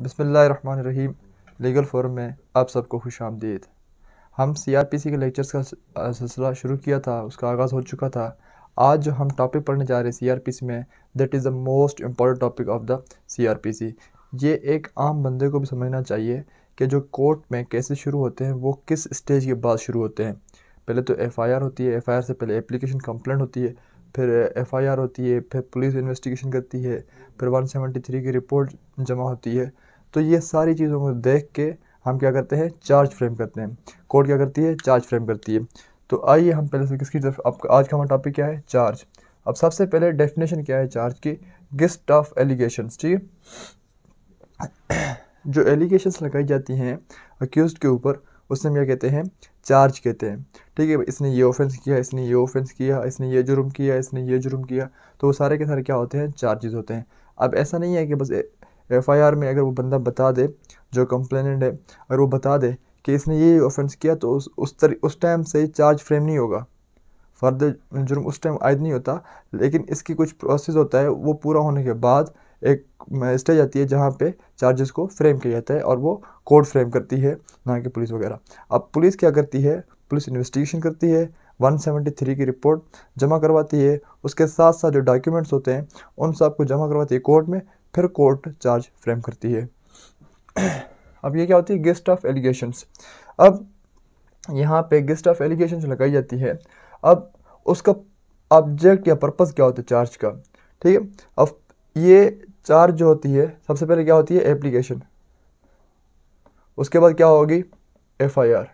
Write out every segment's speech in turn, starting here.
बिस्मिल्लाहिर्रहमानिर्रहीम। Legal forum में आप सबको खुश आमदीद। हम सीआरपीसी के लेक्चर्स का सिलसिला शुरू किया था, उसका आगाज़ हो चुका था। आज जो हम टॉपिक पढ़ने जा रहे हैं सीआरपीसी में, that is the most important topic of the CrPC. ये एक आम बंदे को भी समझना चाहिए कि जो कोर्ट में केसेस शुरू होते हैं वो किस स्टेज के बाद शुरू होते हैं। पहले तो एफआईआर होती है, एफआईआर से पहले एप्लीकेशन कंप्लेंट होती है, फिर एफआईआर होती है, फिर पुलिस इन्वेस्टिगेशन करती है, फिर 173 की रिपोर्ट जमा होती है। तो ये सारी चीज़ों को देख के हम क्या करते हैं, चार्ज फ्रेम करते हैं। कोर्ट क्या करती है, चार्ज फ्रेम करती है। तो आइए हम पहले से किसकी तरफ, अब आज का हमारा टॉपिक क्या है, चार्ज। अब सबसे पहले डेफिनेशन क्या है चार्ज की, लिस्ट ऑफ एलिगेशंस। ठीक है, जो एलिगेशंस लगाई जाती हैं अक्यूज्ड के ऊपर, उससे हम क्या कहते हैं, चार्ज कहते हैं। ठीक है, इसने ये ऑफेंस किया, इसने ये ऑफेंस किया, इसने ये जुर्म किया, इसने ये जुर्म किया, तो वो सारे के सारे क्या होते हैं, चार्जेस होते हैं। अब ऐसा नहीं है कि बस एफआईआर में अगर वो बंदा बता दे, जो कंप्लेनेंट है, अगर वो बता दे कि इसने ये ऑफेंस किया, तो उस टाइम से चार्ज फ्रेम नहीं होगा, फर्दर जुर्म उस टाइम आयद नहीं होता। लेकिन इसकी कुछ प्रोसेस होता है, वो पूरा होने के बाद एक स्टेज आती है जहाँ पे चार्जेस को फ्रेम किया जाता है, और वो कोर्ट फ्रेम करती है, ना कि पुलिस वगैरह। अब पुलिस क्या करती है, पुलिस इन्वेस्टिगेशन करती है, 173 की रिपोर्ट जमा करवाती है, उसके साथ साथ जो डॉक्यूमेंट्स होते हैं उन सब को जमा करवाती है कोर्ट में, फिर कोर्ट चार्ज फ्रेम करती है। अब ये क्या होती है, गेस्ट ऑफ एलिगेशंस। अब यहाँ पे गेस्ट ऑफ एलिगेशंस लगाई जाती है। अब उसका ऑब्जेक्ट या पर्पस क्या होता है चार्ज का। ठीक है, अब ये चार्ज जो होती है, सबसे पहले क्या होती है, एप्लीकेशन, उसके बाद क्या होगी, एफआईआर,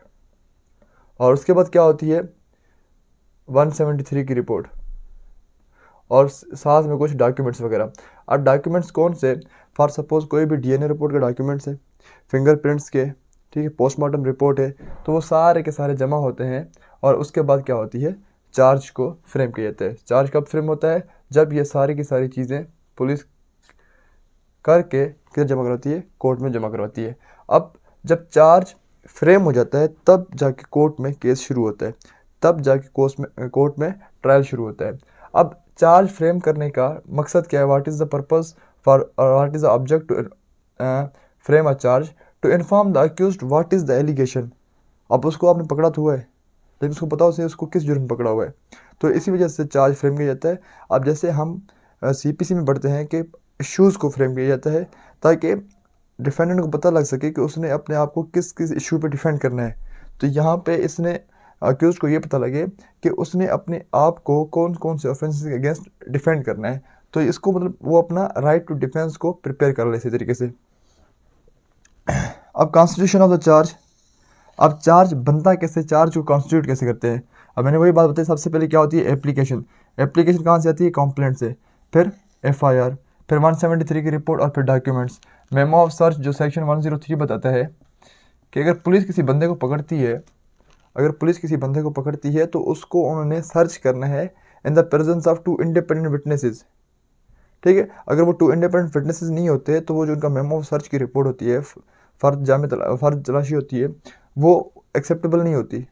और उसके बाद क्या होती है, 173 की रिपोर्ट, और साथ में कुछ डॉक्यूमेंट्स वगैरह। अब डॉक्यूमेंट्स कौन से, फॉर सपोज कोई भी डीएनए रिपोर्ट के डॉक्यूमेंट्स है, फिंगरप्रिंट्स के, ठीक है, पोस्टमार्टम रिपोर्ट है, तो वो सारे के सारे जमा होते हैं, और उसके बाद क्या होती है, चार्ज को फ्रेम किया जाता है। चार्ज कब फ्रेम होता है, जब ये सारी की सारी चीज़ें पुलिस करके किधर जमा करवाती है, कोर्ट में जमा करवाती है। अब जब चार्ज फ्रेम हो जाता है, तब जाके कोर्ट में केस शुरू होता है, तब जाके कोर्ट में ट्रायल शुरू होता है। अब चार्ज फ्रेम करने का मकसद क्या है, what is the purpose for, what is the object to frame a charge, to inform the accused what is the allegation. अब उसको आपने पकड़ा तो हुआ है, लेकिन उसको पता उसे उसको किस जुर्म पकड़ा हुआ है, तो इसी वजह से चार्ज फ्रेम किया जाता है। अब जैसे हम सीपीसी में पढ़ते हैं कि इश्यूज़ को फ्रेम किया जाता है, ताकि डिफेंडेंट को पता लग सके कि उसने अपने आप को किस किस इशू पे डिफेंड करना है। तो यहाँ पे इसने अक्यूज़ को ये पता लगे कि उसने अपने आप को कौन कौन से ऑफेंसेस के अगेंस्ट डिफेंड करना है, तो इसको मतलब वो अपना राइट टू डिफेंस को प्रिपेयर कर ले इसी तरीके से। अब कॉन्स्टिट्यूशन ऑफ द चार्ज। अब चार्ज बनता कैसे, चार्ज को कॉन्स्टिट्यूट कैसे करते हैं। अब मैंने वही बात बताई, सबसे पहले क्या होती है, एप्लीकेशन। एप्लीकेशन कहाँ से आती है, कंप्लेंट से, फिर एफआईआर, फिर 173 की रिपोर्ट, और फिर डॉक्यूमेंट्स। मेमो ऑफ सर्च जो सेक्शन 103 बताता है कि अगर पुलिस किसी बंदे को पकड़ती है, अगर पुलिस किसी बंदे को पकड़ती है तो उसको उन्होंने सर्च करना है in the presence of 2 independent witnesses. ठीक है, अगर वो 2 इंडिपेंडेंट विटनेसेस नहीं होते, तो वो जो उनका मेमो ऑफ सर्च की रिपोर्ट होती है, फर्ज तलाशी होती है, वो एक्सेप्टेबल नहीं होती।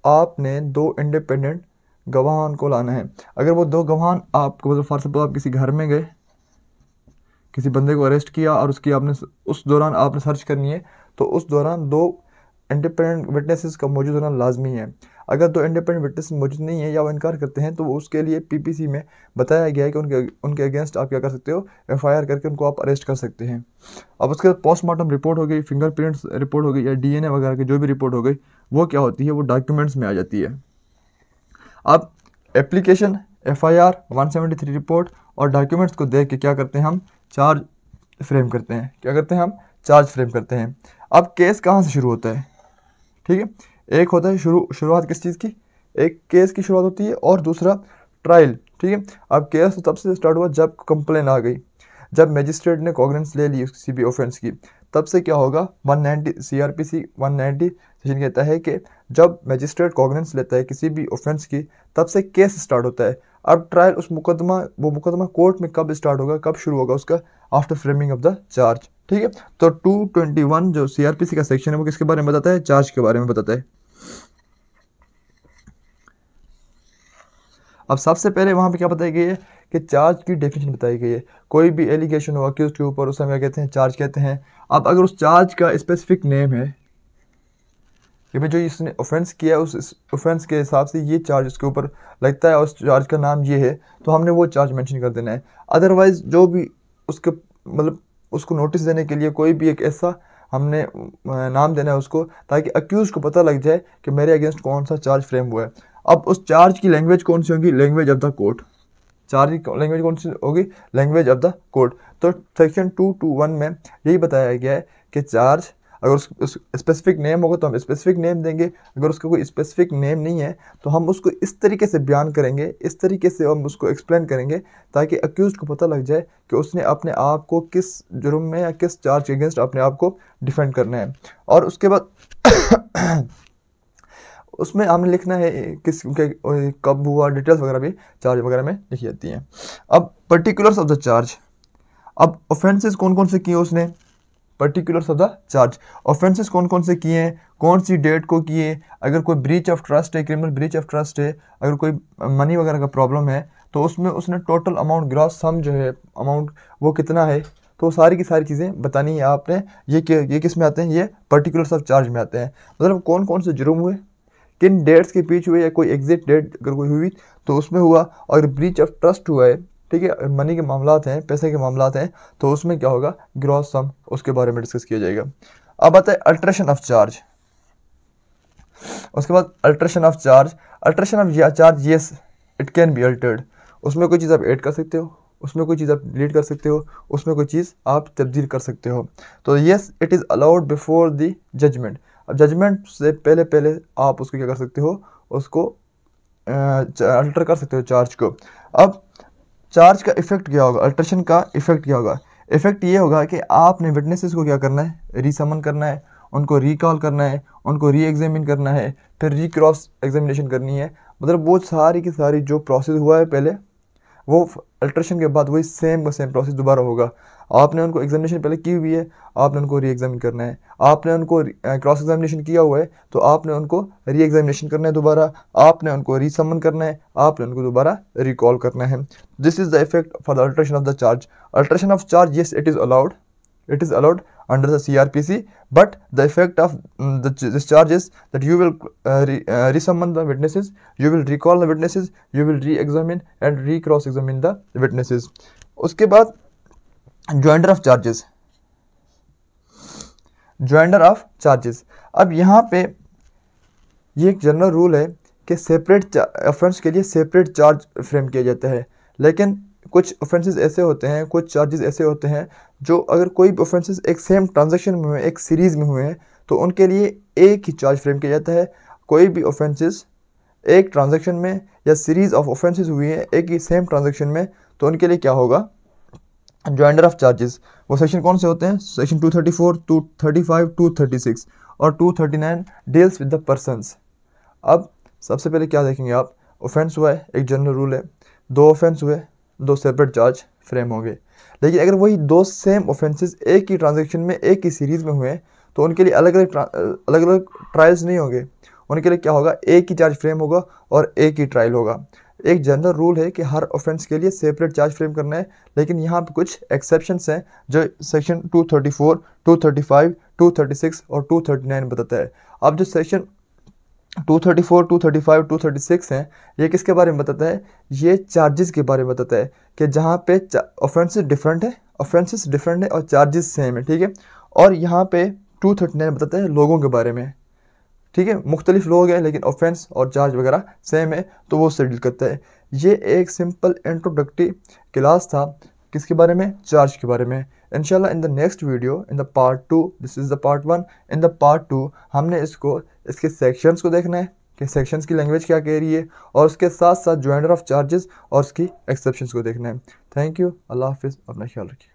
आपने 2 इंडिपेंडेंट गवाहान को लाना है। अगर वो 2 गवाहान आपको, मतलब फॉर सपोज आप किसी घर में गए, किसी बंदे को अरेस्ट किया, और उसकी आपने उस दौरान आपने सर्च करनी है, तो उस दौरान 2 इंडिपेंडेंट विटनेसेस का मौजूद होना लाजमी है। अगर 2 इंडिपेंडेंट विटनेस मौजूद नहीं है या वो इनकार करते हैं, तो उसके लिए पीपीसी में बताया गया है कि उनके अगेंस्ट आप क्या कर सकते हो, एफआईआर करके उनको आप अरेस्ट कर सकते हैं। अब उसके बाद पोस्टमार्टम रिपोर्ट हो गई, फिंगरप्रिंट्स रिपोर्ट हो गई, या डीएनए वगैरह की जो भी रिपोर्ट हो गई, वो क्या होती है, वो डॉक्यूमेंट्स में आ जाती है। अब एप्लीकेशन, एफआईआर, 173 रिपोर्ट और डॉक्यूमेंट्स को देख के क्या करते हैं, हम चार्ज फ्रेम करते हैं। क्या करते हैं, हम चार्ज फ्रेम करते हैं। अब केस कहाँ से शुरू होता है, ठीक है, एक होता है शुरुआत किस चीज़ की, एक केस की शुरुआत होती है, और दूसरा ट्रायल। ठीक है, अब केस तब से स्टार्ट हुआ जब कंप्लेन आ गई, जब मजिस्ट्रेट ने कॉग्निजेंस ले ली किसी भी ऑफेंस की, तब से क्या होगा, 190 सीआरपीसी 190 सेक्शन कहता है कि जब मजिस्ट्रेट कॉग्निजेंस लेता है किसी भी ऑफेंस की, तब से केस स्टार्ट होता है। अब ट्रायल, वो मुकदमा कोर्ट में कब स्टार्ट होगा, कब शुरू होगा उसका, after framing of the charge. ठीक है, तो 221 जो सीआरपीसी का सेक्शन है वो किसके बारे में बताता है, चार्ज के बारे में बताता है। अब सबसे पहले वहां पे क्या बताया गया है कि चार्ज की डेफिनेशन बताई गई है। कोई भी एलिगेशन हो अक्यूज के ऊपर उसे हम क्या कहते हैं, चार्ज कहते हैं। अब अगर उस चार्ज का स्पेसिफिक नेम है कि भाई जो इसने ऑफेंस किया है उस ऑफेंस के हिसाब से ये चार्ज उसके ऊपर लगता है और उस चार्ज का नाम ये है, तो हमने वो चार्ज मेंशन कर देना है। अदरवाइज जो भी उसके मतलब उसको नोटिस देने के लिए कोई भी एक ऐसा हमने नाम देना है उसको, ताकि अक्यूज को पता लग जाए कि मेरे अगेंस्ट कौन सा चार्ज फ्रेम हुआ है। अब उस चार्ज की लैंग्वेज कौन सी होगी, language of the court. Charge की लैंग्वेज कौन सी होगी, लैंग्वेज ऑफ द कोर्ट। तो सेक्शन 221 में यही बताया गया है कि चार्ज अगर उस स्पेसिफिक नेम होगा तो हम स्पेसिफिक नेम देंगे, अगर उसका कोई स्पेसिफिक नेम नहीं है तो हम उसको इस तरीके से बयान करेंगे, इस तरीके से हम उसको एक्सप्लेन करेंगे ताकि अक्यूज को पता लग जाए कि उसने अपने आप को किस जुर्म में या किस चार्ज के अगेंस्ट अपने आप को डिफेंड करना है। और उसके बाद उसमें हमने लिखना है किस कब हुआ, डिटेल्स वगैरह भी चार्ज वगैरह में लिखी जाती हैं। अब पर्टिकुलर्स ऑफ द चार्ज, अब ऑफेंसेस कौन कौन से किए उसने, particulars of the charge, offences कौन कौन से किए हैं, कौन सी डेट को किए, अगर कोई ब्रीच ऑफ ट्रस्ट है, क्रिमिनल ब्रीच ऑफ ट्रस्ट है, अगर कोई मनी वगैरह का प्रॉब्लम है तो उसमें उसने टोटल अमाउंट, ग्रॉस सम जो है अमाउंट वो कितना है, तो सारी की सारी चीज़ें बतानी है आपने। ये किस में आते हैं, ये पर्टिकुलर्स ऑफ चार्ज में आते हैं। मतलब कौन कौन से जुर्म हुए, किन डेट्स के बीच हुए, या कोई एग्जैक्ट डेट अगर कोई हुई तो उसमें हुआ, और ब्रीच ऑफ ट्रस्ट हुआ है, ठीक है, मनी के मामलात हैं, पैसे के मामलात हैं, तो उसमें क्या होगा, ग्रॉस सम, उसके बारे में डिस्कस किया जाएगा। अब आता है अल्ट्रेशन ऑफ चार्ज। उसके बाद alteration of charge, alteration of charge, yes it can be altered. उसमें कोई चीज़ आप ऐड कर सकते हो, उसमें कोई चीज़ आप डिलीट कर सकते हो, उसमें कोई चीज़ आप तब्दील कर सकते हो। तो yes it is allowed before the judgement. अब जजमेंट से पहले पहले आप उसको क्या कर सकते हो, उसको अल्टर कर सकते हो चार्ज को। अब चार्ज का इफेक्ट क्या होगा, अल्ट्रेशन का इफेक्ट क्या होगा, इफेक्ट ये होगा कि आपने विटनेसेस को क्या करना है, रीसमन करना है, उनको रिकॉल करना है, उनको री एग्जामिन करना है, फिर रीक्रॉस एग्जामिनेशन करनी है। मतलब वो सारी की सारी जो प्रोसेस हुआ है पहले, वो अल्ट्रेशन के बाद वही सेम का सेम प्रोसेस दोबारा होगा। आपने उनको एग्जामिनेशन पहले की हुई है, आपने उनको री एग्जामिन करना है, आपने उनको क्रॉस एग्जामिनेशन किया हुआ है तो आपने उनको री एग्जामिनेशन करना है दोबारा, आपने उनको रीसमन करना है, आपने उनको दोबारा रिकॉल करना है। This is the effect for the alteration of the charge. Alteration of charge, yes it is allowed under the CRPC, but the effect of this charge is that you will resummon the witnesses, you will recall the witnesses, you will re-examine and re-cross examine the witnesses. उसके बाद joinder of charges, joinder of charges। अब यहाँ पे ये एक general rule है कि separate offence के लिए सेपरेट चार्ज फ्रेम किया जाता है, लेकिन कुछ ऑफेंसेस ऐसे होते हैं, कुछ चार्जेस ऐसे होते हैं जो अगर कोई भी ऑफेंसेस एक सेम ट्रांजैक्शन में हुए, एक सीरीज़ में हुए हैं, तो उनके लिए एक ही चार्ज फ्रेम किया जाता है। कोई भी ऑफेंसेस एक ट्रांजैक्शन में या सीरीज़ ऑफ ऑफेंसेस हुई है एक ही सेम ट्रांजैक्शन में, तो उनके लिए क्या होगा, जॉइंडर ऑफ चार्जेस। वो सेक्शन कौन से होते हैं, सेक्शन 234, 235, 236 और 239 डील्स विद द पर्सनस। अब सबसे पहले क्या देखेंगे आप, ऑफेंस हुआ है, एक जनरल रूल है, दो ऑफेंस हुए, दो सेपरेट चार्ज फ्रेम होंगे। लेकिन अगर वही दो सेम ऑफेंसेस एक ही ट्रांजैक्शन में एक ही सीरीज़ में हुए तो उनके लिए अलग अलग ट्रायल्स नहीं होंगे, उनके लिए क्या होगा, एक ही चार्ज फ्रेम होगा और एक ही ट्रायल होगा। एक जनरल रूल है कि हर ऑफेंस के लिए सेपरेट चार्ज फ्रेम करना है, लेकिन यहाँ पे कुछ एक्सेप्शंस हैं जो सेक्शन 234, 235, 236 और 239 बताता है। अब जो सेक्शन 234, 235, 236 हैं, ये किसके बारे में बताता है, ये चार्जेस के बारे में बताता है कि जहाँ पे ऑफेंसेस डिफरेंट है और चार्जेस सेम है, ठीक है। और यहाँ पे 239 बताता है लोगों के बारे में, ठीक है, मुख्तलिफ लोग हैं लेकिन ऑफेंस और चार्ज वगैरह सेम है, तो वो उससे डील करता है। ये एक सिंपल इंट्रोडक्टरी क्लास था किसके बारे में, चार्ज के बारे में। इंशाल्लाह in the next video, in the part 2, this is the part 1, in the part 2 हमने इसके सेक्शंस को देखना है कि सेक्शंस की लैंग्वेज क्या कह रही है, और उसके साथ साथ जॉइंडर ऑफ चार्जेस और उसकी एक्सेप्शंस को देखना है। थैंक यू, अल्लाह हाफिज़, अपना ख्याल रखिए।